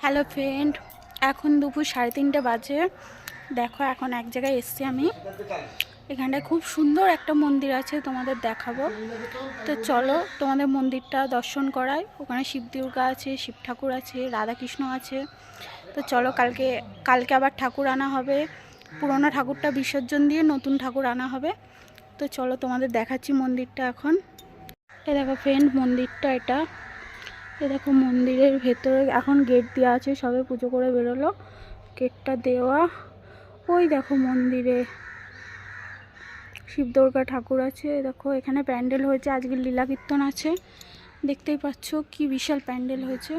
Hello friend, এখন দুপুর 3:30 বাজে। দেখো এখন এক জায়গায় এসছি আমি। এখানটায় খুব সুন্দর একটা মন্দির আছে, তোমাদের দেখাবো। তো চলো তোমাদের মন্দিরটা দর্শন করাই। ওখানে শিব দুর্গা আছে, শিব ঠাকুর আছে, রাধাকৃষ্ণ আছে। তো চলো কালকে আবার ঠাকুর আনা হবে। পুরোনো ঠাকুরটা বিসর্জন দিয়ে নতুন ঠাকুর আনা হবে। তো চলো তোমাদের দেখাচ্ছি মন্দিরটা এখন। এ দেখো ফ্রেন্ড, মন্দিরটা এটা। এ দেখো মন্দিরের ভেতরে এখন গেট দেওয়া আছে, সবে পুজো করে বেরোলো, গেটটা দেওয়া। ওই দেখো মন্দিরে শিব দুর্গা ঠাকুর আছে। দেখো এখানে প্যান্ডেল হয়েছে, আজকে লীলা কীর্তন আছে। দেখতেই পাচ্ছ কি বিশাল প্যান্ডেল হয়েছে।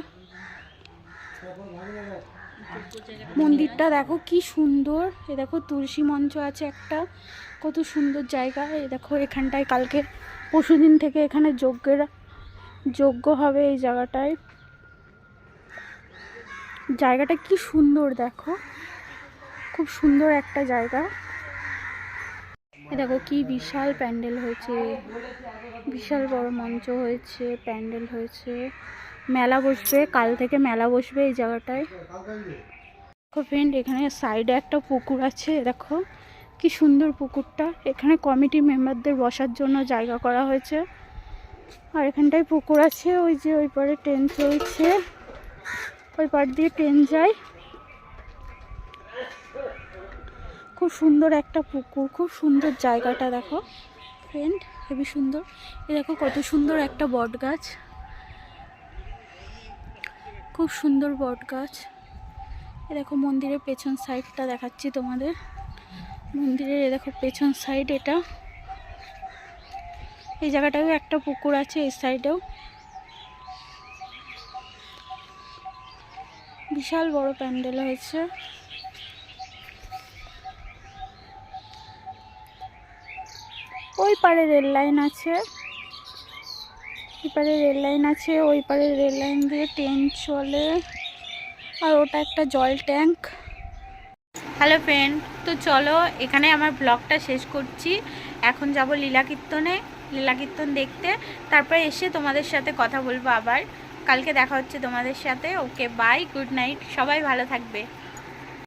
মন্দিরটা দেখো কি সুন্দর। এ দেখো তুলসী মঞ্চ আছে একটা, কত সুন্দর জায়গা। এ দেখো এখানটায় কালকে পরশুদিন থেকে এখানে যজ্ঞ হবে এই জায়গাটায়। জায়গাটা কি সুন্দর দেখো, খুব সুন্দর একটা জায়গা। দেখো কি বিশাল প্যান্ডেল হয়েছে, বিশাল বড় মঞ্চ হয়েছে, প্যান্ডেল হয়েছে। মেলা বসবে, কাল থেকে মেলা বসবে এই জায়গাটায়। দেখো ফ্রেন্ড, এখানে সাইডে একটা পুকুর আছে। দেখো কি সুন্দর পুকুরটা। এখানে কমিটি মেম্বারদের বসার জন্য জায়গা করা হয়েছে। আর এখানটায় পুকুর আছে, ওই যে ওই পারে ট্রেন চলছে, ওই পার দিয়ে ট্রেন যায়। খুব সুন্দর একটা পুকুর, খুব সুন্দর জায়গাটা দেখো ফ্রেন্ড, খুবই সুন্দর। এ দেখো কত সুন্দর একটা বট গাছ, খুব সুন্দর বট গাছ। এ দেখো মন্দিরের পেছন সাইডটা দেখাচ্ছি তোমাদের। মন্দিরের এ দেখো পেছন সাইড এটা। এই জায়গাটাও একটা পুকুর আছে, এই সাইডেও বিশাল বড় প্যান্ডেল হয়েছে। ওই পারে রেল লাইন আছে, এপারে রেল লাইন আছে, ওই পারে রেল লাইন দিয়ে ট্রেন চলে। আর ওটা একটা জল ট্যাঙ্ক। হ্যালো ফ্রেন্ড, তো চলো এখানে আমার ব্লগটা শেষ করছি। এখন যাব লীলা কীর্তন দেখতে। তারপরে এসে তোমাদের সাথে কথা বলবো আবার। কালকে দেখা হচ্ছে তোমাদের সাথে। ওকে বাই, গুড নাইট, সবাই ভালো থাকবে।